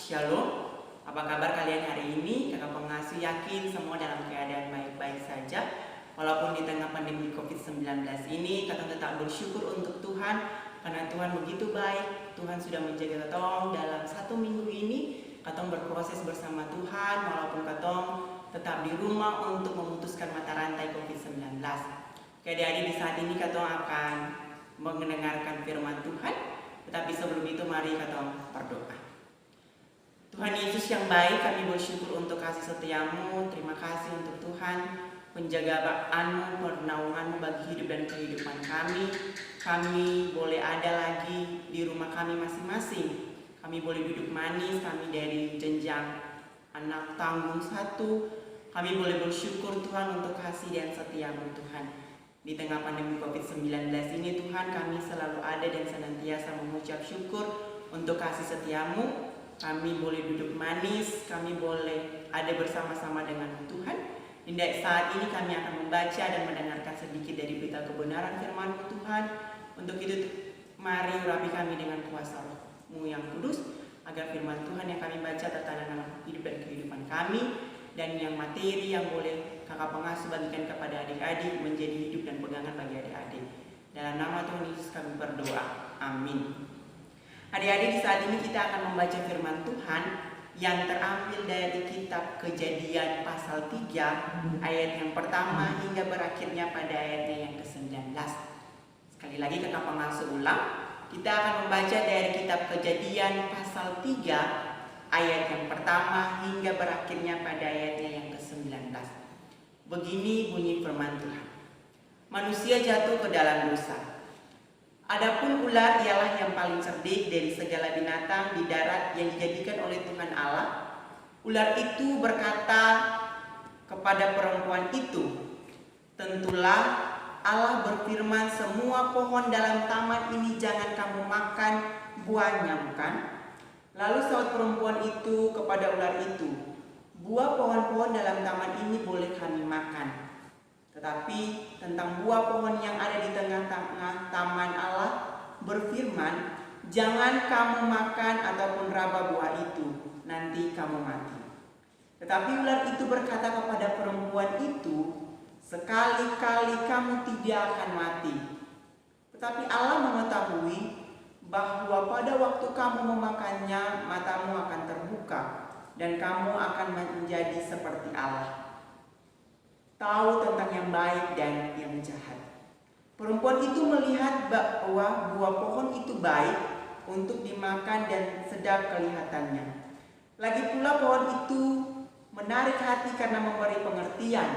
Shalom. Apa kabar kalian hari ini? Kakak pengasuh yakin semua dalam keadaan baik-baik saja. Walaupun di tengah pandemi COVID-19 ini, kakak tetap bersyukur untuk Tuhan karena Tuhan begitu baik. Tuhan sudah menjaga katong dalam 1 minggu ini. Katong berproses bersama Tuhan walaupun katong tetap di rumah untuk memutuskan mata rantai COVID-19. Adik-adik, di saat ini katong akan mendengarkan firman Tuhan. Tetapi sebelum itu mari katong berdoa. Tuhan Yesus yang baik, kami bersyukur untuk kasih setiamu. Terima kasih untuk Tuhan penjagaanmu, pernaunganmu bagi hidup dan kehidupan kami. Kami boleh ada lagi di rumah kami masing-masing. Kami boleh duduk manis, kami dari jenjang anak tanggung 1. Kami boleh bersyukur Tuhan untuk kasih dan setiamu Tuhan. Di tengah pandemi COVID-19 ini Tuhan, kami selalu ada dan senantiasa mengucap syukur untuk kasih setiamu. Kami boleh duduk manis, kami boleh ada bersama-sama dengan Tuhan. Di saat ini kami akan membaca dan mendengarkan sedikit dari berita kebenaran firman-Mu Tuhan. Untuk itu mari urapi kami dengan kuasa Roh-Mu yang kudus, agar firman Tuhan yang kami baca tertanam dalam hidup dan kehidupan kami, dan yang materi yang boleh kakak pengasuh bagikan kepada adik-adik menjadi hidup dan pegangan bagi adik-adik. Dalam nama Tuhan Yesus kami berdoa. Amin. Adik-adik, di saat ini kita akan membaca firman Tuhan yang terambil dari kitab Kejadian pasal 3 ayat yang pertama hingga berakhirnya pada ayatnya yang ke-19. Sekali lagi kakak pengasuh ulang, kita akan membaca dari kitab Kejadian pasal 3 ayat yang pertama hingga berakhirnya pada ayatnya yang ke-19. Begini bunyi firman Tuhan. Manusia jatuh ke dalam dosa. Adapun ular ialah yang paling cerdik dari segala binatang di darat yang dijadikan oleh Tuhan Allah. Ular itu berkata kepada perempuan itu, "Tentulah Allah berfirman, semua pohon dalam taman ini jangan kamu makan buahnya, bukan?" Lalu sahut perempuan itu kepada ular itu, "Buah pohon-pohon dalam taman ini boleh kami makan. Tetapi tentang buah pohon yang ada di tengah-tengah taman Allah berfirman, jangan kamu makan ataupun raba buah itu, nanti kamu mati." Tetapi ular itu berkata kepada perempuan itu, "Sekali-kali kamu tidak akan mati. Tetapi Allah mengetahui bahwa pada waktu kamu memakannya, matamu akan terbuka dan kamu akan menjadi seperti Allah, tahu tentang yang baik dan yang jahat." Perempuan itu melihat bahwa buah pohon itu baik untuk dimakan dan sedap kelihatannya. Lagi pula pohon itu menarik hati karena memberi pengertian.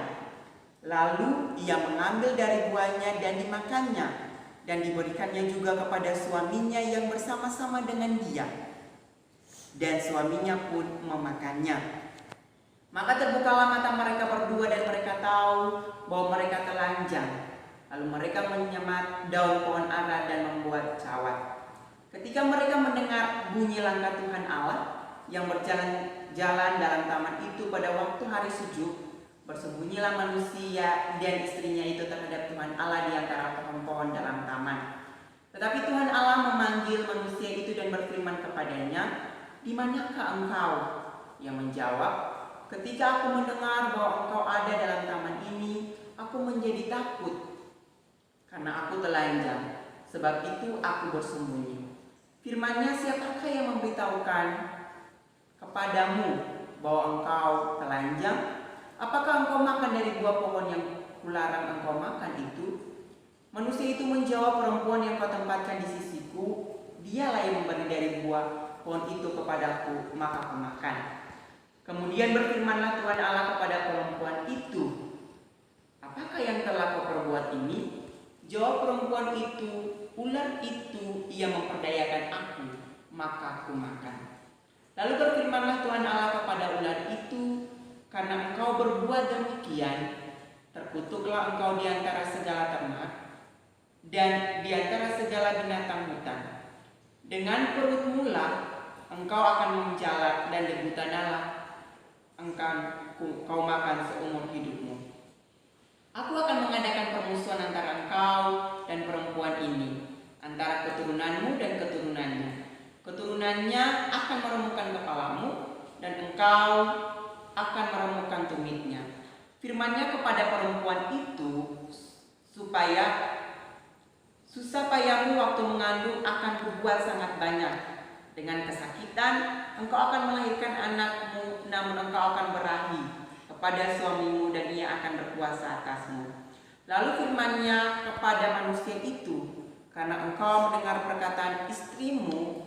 Lalu ia mengambil dari buahnya dan dimakannya, dan diberikannya juga kepada suaminya yang bersama-sama dengan dia. Dan suaminya pun memakannya. Maka terbukalah mata mereka berdua dan mereka tahu bahwa mereka telanjang. Lalu mereka menyemat daun pohon ara dan membuat cawat. Ketika mereka mendengar bunyi langkah Tuhan Allah yang berjalan-jalan dalam taman itu pada waktu hari sejuk, bersembunyilah manusia dan istrinya itu terhadap Tuhan Allah di antara pohon-pohon dalam taman. Tetapi Tuhan Allah memanggil manusia itu dan berfirman kepadanya, "Di manakah engkau?" Ia menjawab, "Ketika aku mendengar bahwa engkau ada dalam taman ini, aku menjadi takut karena aku telanjang, sebab itu aku bersembunyi." Firman-Nya, "Siapakah yang memberitahukan kepadamu bahwa engkau telanjang? Apakah engkau makan dari buah pohon yang kularang engkau makan itu?" Manusia itu menjawab, "Perempuan yang kau tempatkan di sisiku, dialah yang memberi dari buah pohon itu kepadaku, maka aku makan." Kemudian berfirmanlah Tuhan Allah kepada perempuan itu, "Apakah yang telah kau perbuat ini?" Jawab perempuan itu, "Ular itu ia memperdayakan aku, maka aku makan." Lalu berfirmanlah Tuhan Allah kepada ular itu, "Karena engkau berbuat demikian, terkutuklah engkau di antara segala ternak dan di antara segala binatang hutan. Dengan perutmu lah engkau akan menjalar dan debu tanahlah kau makan seumur hidupmu. Aku akan mengadakan permusuhan antara engkau dan perempuan ini, antara keturunanmu dan keturunannya. Keturunannya akan meremukkan kepalamu dan engkau akan meremukkan tumitnya. Firman-Nya kepada perempuan itu, supaya susah payahmu waktu mengandung akan berbuat sangat banyak. Dengan kesakitan engkau akan melahirkan anakmu, namun engkau akan berahi kepada suamimu dan ia akan berkuasa atasmu. Lalu firman-Nya kepada manusia itu, karena engkau mendengar perkataan istrimu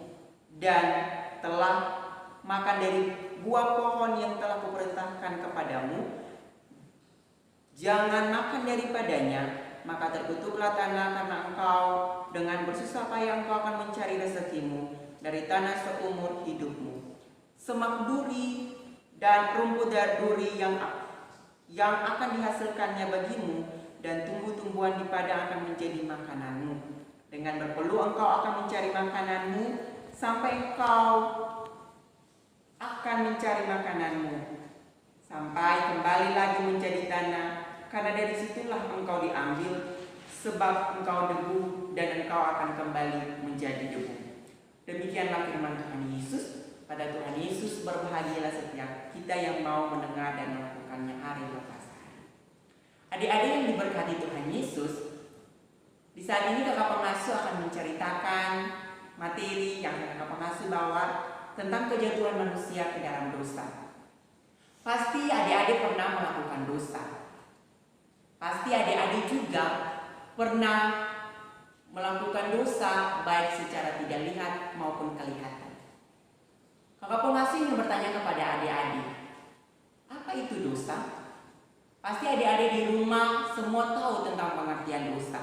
dan telah makan dari buah pohon yang telah kuperintahkan kepadamu, jangan makan daripadanya, maka terkutuklah tanah karena engkau dengan bersusah payah engkau akan mencari rezekimu dari tanah seumur hidupmu. Semak duri dan rumput duri yang akan dihasilkannya bagimu dan tumbuh-tumbuhan di padang akan menjadi makananmu. Dengan berpeluh engkau akan mencari makananmu sampai engkau akan mencari makananmu sampai kembali lagi menjadi tanah, karena dari situlah engkau diambil, sebab engkau debu dan engkau akan kembali menjadi debu. Demikianlah firman Tuhan Yesus. Pada Tuhan Yesus berbahagialah setiap kita yang mau mendengar dan melakukannya hari lepas hari. Adik-adik yang diberkati Tuhan Yesus, di saat ini kakak pengasuh akan menceritakan materi yang kakak pengasuh bawa tentang kejatuhan manusia ke dalam dosa. Pasti adik-adik pernah melakukan dosa. Pasti adik-adik juga pernah melakukan dosa baik secara tidak lihat maupun kelihatan. Kakak pengasuh ingin bertanya kepada adik-adik, apa itu dosa? Pasti adik-adik di rumah semua tahu tentang pengertian dosa.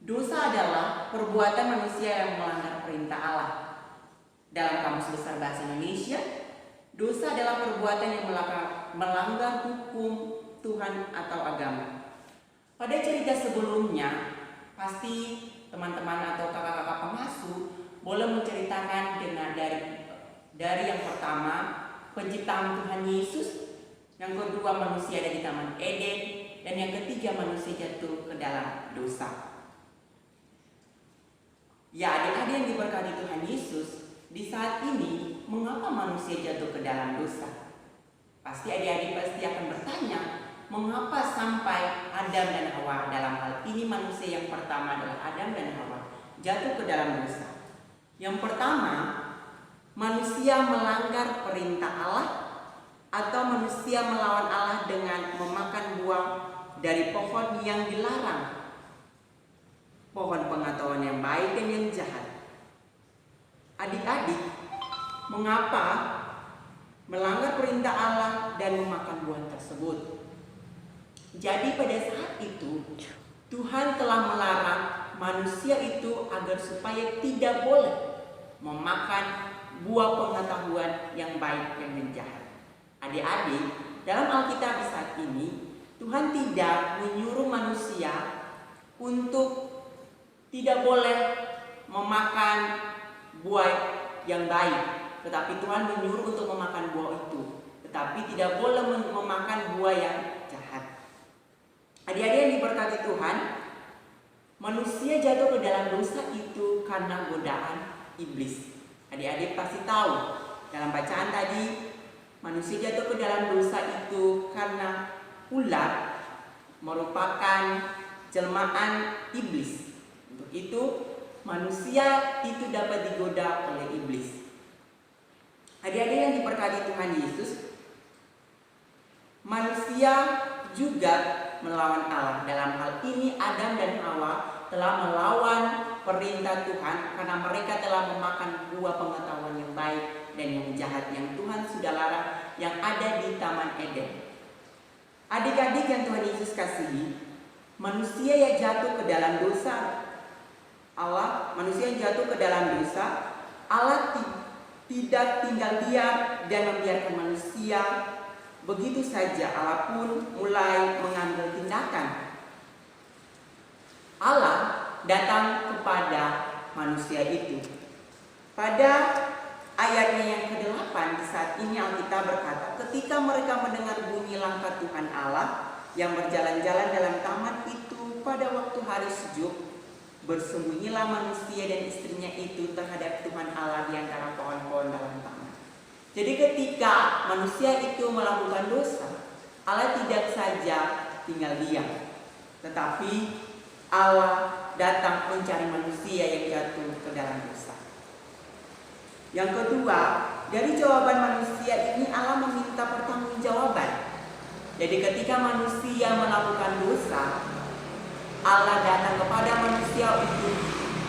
Dosa adalah perbuatan manusia yang melanggar perintah Allah. Dalam Kamus Besar Bahasa Indonesia, dosa adalah perbuatan yang melanggar hukum Tuhan atau agama. Pada cerita sebelumnya, pasti teman-teman atau kakak-kakak pengasuh boleh menceritakan dengan dari yang pertama, penciptaan Tuhan Yesus, yang kedua manusia dari Taman Eden, dan yang ketiga manusia jatuh ke dalam dosa. Ya, adik-adik yang diberkati Tuhan Yesus, di saat ini mengapa manusia jatuh ke dalam dosa? Pasti adik-adik akan bertanya, mengapa sampai Adam dan Hawa, dalam hal ini manusia yang pertama adalah Adam dan Hawa, jatuh ke dalam dosa? Yang pertama, manusia melanggar perintah Allah atau manusia melawan Allah dengan memakan buah dari pohon yang dilarang, pohon pengetahuan yang baik dan yang jahat. Adik-adik, mengapa melanggar perintah Allah dan memakan buah tersebut? Jadi pada saat itu Tuhan telah melarang manusia itu agar supaya tidak boleh memakan buah pengetahuan yang baik dan yang jahat. Adik-adik, dalam Alkitab saat ini Tuhan tidak menyuruh manusia untuk tidak boleh memakan buah yang baik, tetapi Tuhan menyuruh untuk memakan buah itu, tetapi tidak boleh memakan buah yang jahat. Adik-adik yang diberkati Tuhan, manusia jatuh ke dalam dosa itu karena godaan iblis. Adik-adik pasti tahu dalam bacaan tadi, manusia jatuh ke dalam dosa itu karena ular merupakan jelmaan iblis. Untuk itu manusia itu dapat digoda oleh iblis. Adik-adik yang diberkati Tuhan Yesus, manusia juga melawan Allah. Dalam hal ini Adam dan Hawa telah melawan perintah Tuhan karena mereka telah memakan buah pengetahuan yang baik dan yang jahat yang Tuhan sudah larang yang ada di Taman Eden. Adik-adik yang Tuhan Yesus kasihi, manusia yang jatuh ke dalam dosa manusia yang jatuh ke dalam dosa, Allah tidak tinggal diam dan membiarkan manusia begitu saja. Allah pun mulai mengambil tindakan. Allah datang kepada manusia itu. Pada ayatnya yang ke-8 di saat ini Alkitab berkata, ketika mereka mendengar bunyi langkah Tuhan Allah yang berjalan-jalan dalam taman itu pada waktu hari sejuk, bersembunyilah manusia dan istrinya itu terhadap Tuhan Allah di antara pohon-pohon dalam taman. Jadi ketika manusia itu melakukan dosa, Allah tidak saja tinggal diam, tetapi Allah datang mencari manusia yang jatuh ke dalam dosa. Yang kedua, dari jawaban manusia ini Allah meminta pertanggungjawaban. Jadi ketika manusia melakukan dosa, Allah datang kepada manusia itu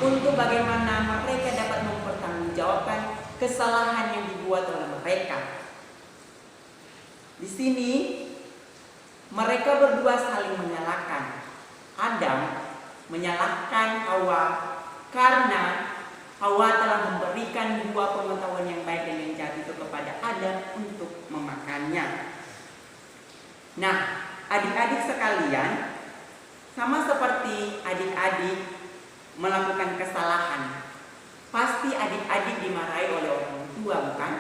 untuk bagaimana mereka dapat mempertanggungjawabkan kesalahan yang dibuat oleh mereka. Di sini mereka berdua saling menyalahkan. Adam menyalahkan Hawa karena Hawa telah memberikan buah pengetahuan yang baik dan yang jahat itu kepada Adam untuk memakannya. Nah, adik-adik sekalian, sama seperti adik-adik melakukan kesalahan, pasti adik-adik dimarahi oleh orang tua, bukan?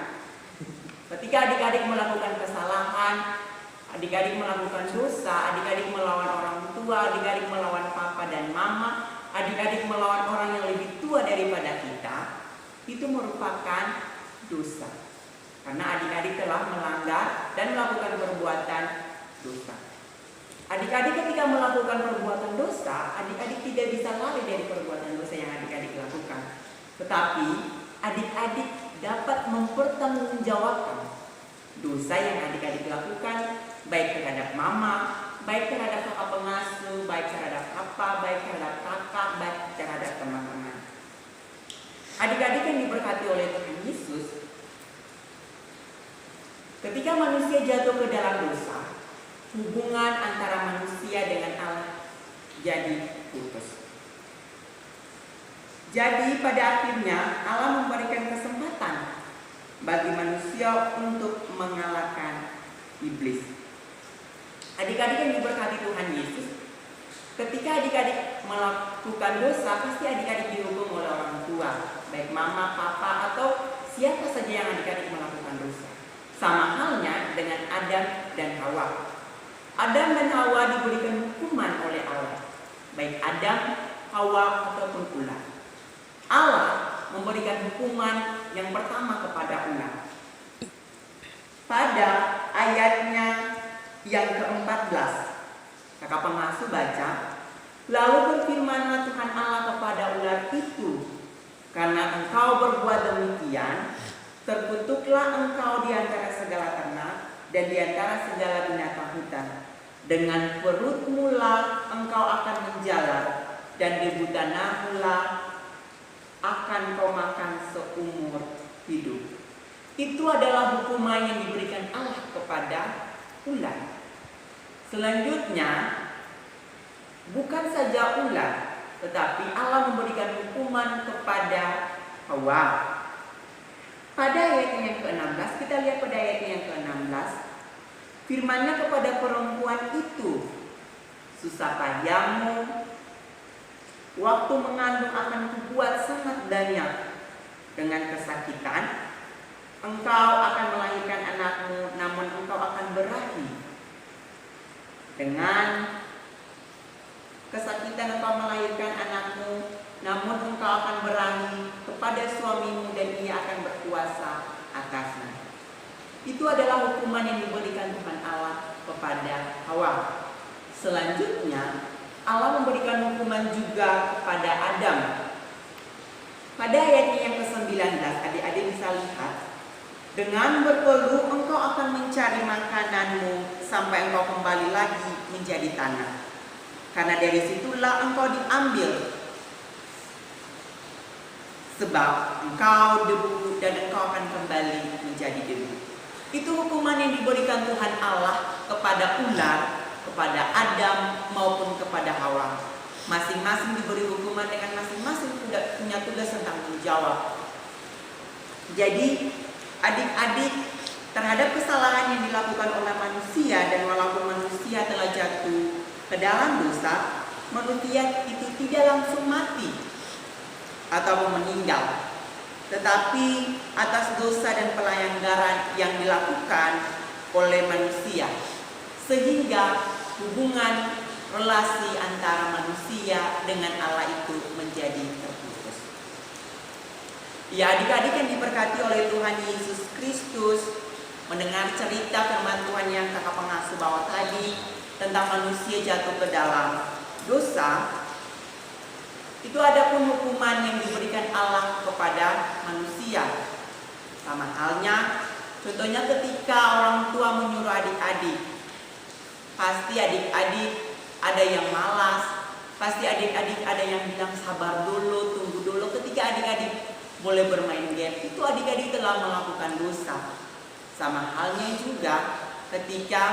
Ketika adik-adik melakukan kesalahan, adik-adik melakukan dosa, adik-adik melawan orang tua, adik-adik melawan papa dan mama, adik-adik melawan orang yang lebih tua daripada kita, itu merupakan dosa. Karena adik-adik telah melanggar dan melakukan perbuatan dosa. Adik-adik ketika melakukan perbuatan dosa, adik-adik tidak bisa lari dari perbuatan dosa yang adik-adik lakukan. Tetapi adik-adik dapat mempertanggungjawabkan dosa yang adik-adik lakukan, baik terhadap mama, baik terhadap kakak pengasuh, baik terhadap papa, baik terhadap kakak, baik terhadap teman-teman. Adik-adik yang diberkati oleh Tuhan Yesus, ketika manusia jatuh ke dalam dosa, hubungan antara manusia dengan Allah jadi putus. Jadi pada akhirnya Allah memberikan kesempatan bagi manusia untuk mengalahkan iblis. Adik-adik yang diberkati Tuhan Yesus, ketika adik-adik melakukan dosa, pasti adik-adik dihukum oleh orang tua, baik mama, papa, atau siapa saja yang adik-adik melakukan dosa. Sama halnya dengan Adam dan Hawa. Adam dan Hawa diberikan hukuman oleh Allah, baik Adam, Hawa, ataupun ular. Allah memberikan hukuman yang pertama kepada ular. Pada ayatnya yang ke-14, kakak pengasuh baca, lalu berfirmanlah Tuhan Allah kepada ular itu, karena engkau berbuat demikian, terkutuklah engkau di antara segala ternak dan di antara segala binatang hutan. Dengan perutmu lah engkau akan menjalar, dan debu tanahmu lah akan kau makan seumur hidup. Itu adalah hukuman yang diberikan Allah kepada ular. Selanjutnya, bukan saja ular, tetapi Allah memberikan hukuman kepada Hawa. Pada ayat yang ke-16, kita lihat pada ayat yang ke-16, firman-Nya kepada perempuan itu, susah payahmu, waktu mengandung akan kubuat sangat banyak, dengan kesakitan engkau akan melahirkan anakmu, namun engkau akan berahi. Dengan kesakitan engkau melahirkan anakmu, namun engkau akan berahi kepada suamimu dan ia akan berkuasa atasnya. Itu adalah hukuman yang diberikan Tuhan Allah kepada Hawa. Selanjutnya, Allah memberikan hukuman juga kepada Adam. Pada ayat yang ke-19, adik-adik bisa lihat, dengan berpeluh engkau akan mencari makananmu sampai engkau kembali lagi menjadi tanah. Karena dari situlah engkau diambil. Sebab engkau debu dan engkau akan kembali menjadi debu. Itu hukuman yang diberikan Tuhan Allah kepada ular, kepada Adam maupun kepada Hawa. Masing-masing diberi hukuman dengan masing-masing punya tugas tentang menjawab. Jadi adik-adik, terhadap kesalahan yang dilakukan oleh manusia, dan walaupun manusia telah jatuh ke dalam dosa, manusia itu tidak langsung mati atau meninggal. Tetapi atas dosa dan pelanggaran yang dilakukan oleh manusia, sehingga hubungan relasi antara manusia manusia dengan Allah itu menjadi terputus. Ya, adik-adik yang diberkati oleh Tuhan Yesus Kristus, mendengar cerita firman Tuhan yang kakak pengasuh bawa tadi tentang manusia jatuh ke dalam dosa, itu ada pun hukuman yang diberikan Allah kepada manusia. Sama halnya, contohnya ketika orang tua menyuruh adik-adik, pasti adik-adik ada yang malas, pasti adik-adik ada yang bilang sabar dulu, tunggu dulu. Ketika adik-adik boleh bermain game, itu adik-adik telah melakukan dosa. Sama halnya juga ketika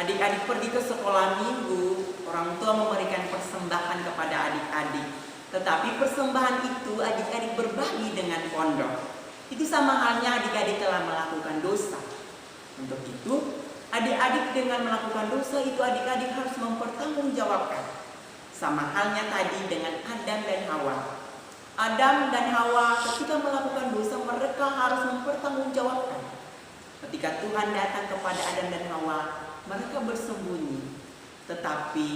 adik-adik pergi ke sekolah minggu, orang tua memberikan persembahan kepada adik-adik. Tetapi persembahan itu adik-adik berbagi dengan pondok. Itu sama halnya adik-adik telah melakukan dosa. Untuk itu, adik-adik dengan melakukan dosa itu adik-adik harus mempertanggungjawabkan. Sama halnya tadi dengan Adam dan Hawa. Adam dan Hawa ketika melakukan dosa mereka harus mempertanggungjawabkan. Ketika Tuhan datang kepada Adam dan Hawa, mereka bersembunyi. Tetapi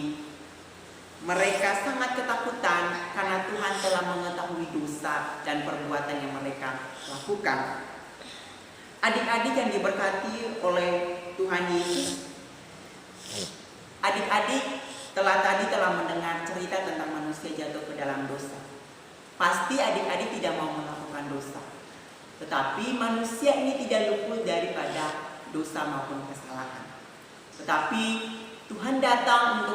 mereka sangat ketakutan karena Tuhan telah mengetahui dosa dan perbuatan yang mereka lakukan. Adik-adik yang diberkati oleh Tuhan Yesus, adik-adik telah mendengar cerita tentang manusia jatuh ke dalam dosa. Pasti adik-adik tidak mau melakukan dosa. Tetapi manusia ini tidak luput daripada dosa maupun kesalahan. Tetapi Tuhan datang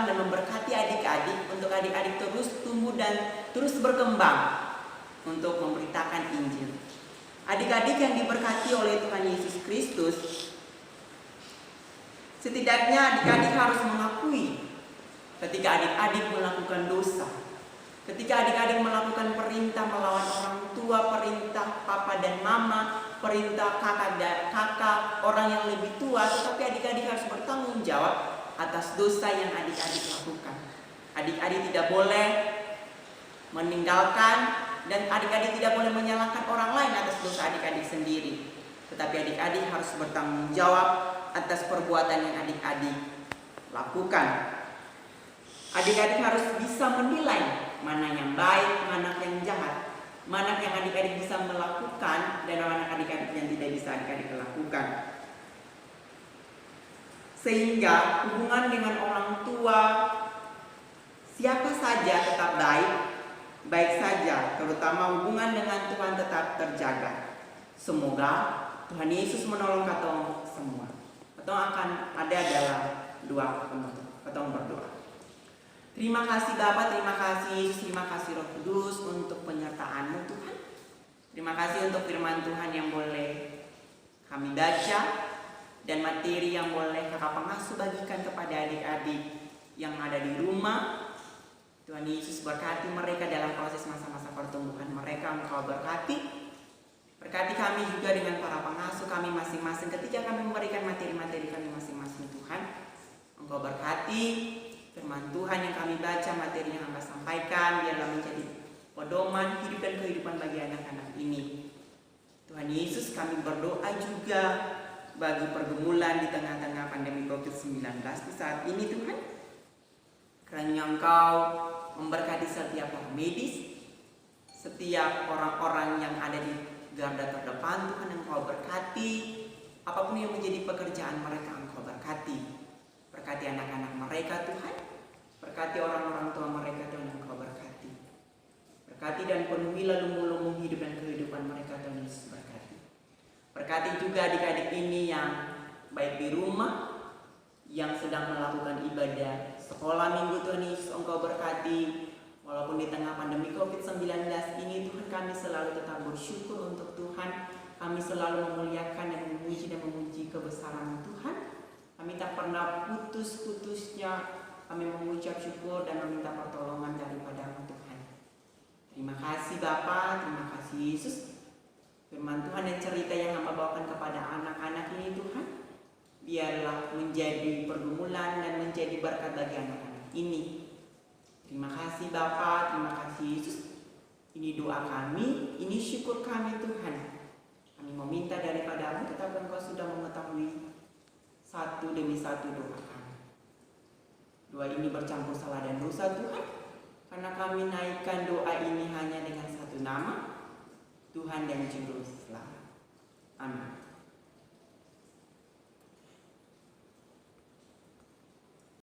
dan memberkati adik-adik untuk adik-adik terus tumbuh dan terus berkembang untuk memberitakan Injil. Adik-adik yang diberkati oleh Tuhan Yesus Kristus, setidaknya adik-adik harus mengakui ketika adik-adik melakukan dosa. Ketika adik-adik melakukan perintah melawan orang tua, perintah papa dan mama, perintah kakak, orang yang lebih tua, tetapi adik-adik harus bertanggung jawab atas dosa yang adik-adik lakukan. Adik-adik tidak boleh meninggalkan dan adik-adik tidak boleh menyalahkan orang lain atas dosa adik-adik sendiri. Tetapi adik-adik harus bertanggung jawab atas perbuatan yang adik-adik lakukan. Adik-adik harus bisa menilai mana yang baik, mana yang jahat, mana yang adik-adik bisa melakukan dan mana adik-adik yang tidak bisa adik-adik lakukan. Sehingga hubungan dengan orang tua siapa saja tetap baik saja, terutama hubungan dengan Tuhan tetap terjaga. Semoga Tuhan Yesus menolong katong semua. Katong akan ada dalam doa penutup. Katong berdoa. Terima kasih Bapa, terima kasih Yesus, terima kasih Roh Kudus untuk penyertaan-Mu Tuhan. Terima kasih untuk firman Tuhan yang boleh kami baca dan materi yang boleh kakak pengasuh bagikan kepada adik-adik yang ada di rumah. Tuhan Yesus berkati mereka dalam proses masa-masa pertumbuhan mereka. Engkau berkati. Berkati kami juga dengan para pengasuh kami masing-masing ketika kami memberikan materi-materi kami masing-masing Tuhan. Engkau berkati firman Tuhan yang kami baca, materi yang hamba sampaikan, biarlah menjadi pedoman hidup dan kehidupan bagi anak-anak ini. Tuhan Yesus, kami berdoa juga bagi pergumulan di tengah-tengah pandemi COVID-19 di saat ini Tuhan. Kiranya Engkau memberkati setiap orang medis, setiap orang-orang yang ada di garda terdepan Tuhan. Engkau berkati apapun yang menjadi pekerjaan mereka, Engkau berkati. Berkati anak-anak mereka Tuhan, berkati orang-orang tua mereka Tuhan, Engkau berkati. Berkati dan penuhilah lumbung-lumbung hidup dan kehidupan mereka Tuhan Yesus, berkati. Berkati juga adik-adik ini yang baik di rumah, yang sedang melakukan ibadah sekolah minggu Tuhan Yesus, Engkau berkati. Walaupun di tengah pandemi COVID-19 ini Tuhan, kami selalu tetap bersyukur untuk Tuhan. Kami selalu memuliakan dan memuji kebesaran Tuhan. Kami tak pernah putus-putusnya kami mengucap syukur dan meminta pertolongan daripada Tuhan. Terima kasih Bapa, terima kasih Yesus. Firman Tuhan dan cerita yang hamba bawakan kepada anak-anak ini Tuhan, biarlah menjadi pergumulan dan menjadi berkat bagi anak-anak ini. Terima kasih Bapa, terima kasih Yesus. Ini doa kami, ini syukur kami Tuhan. Kami meminta daripada-Mu, tetapi Engkau sudah mengetahui satu demi satu doa kami. doa ini bercampur salah dan dosa Tuhan, karena kami naikkan doa ini hanya dengan satu nama, Tuhan dan Juru Selamat. Amin.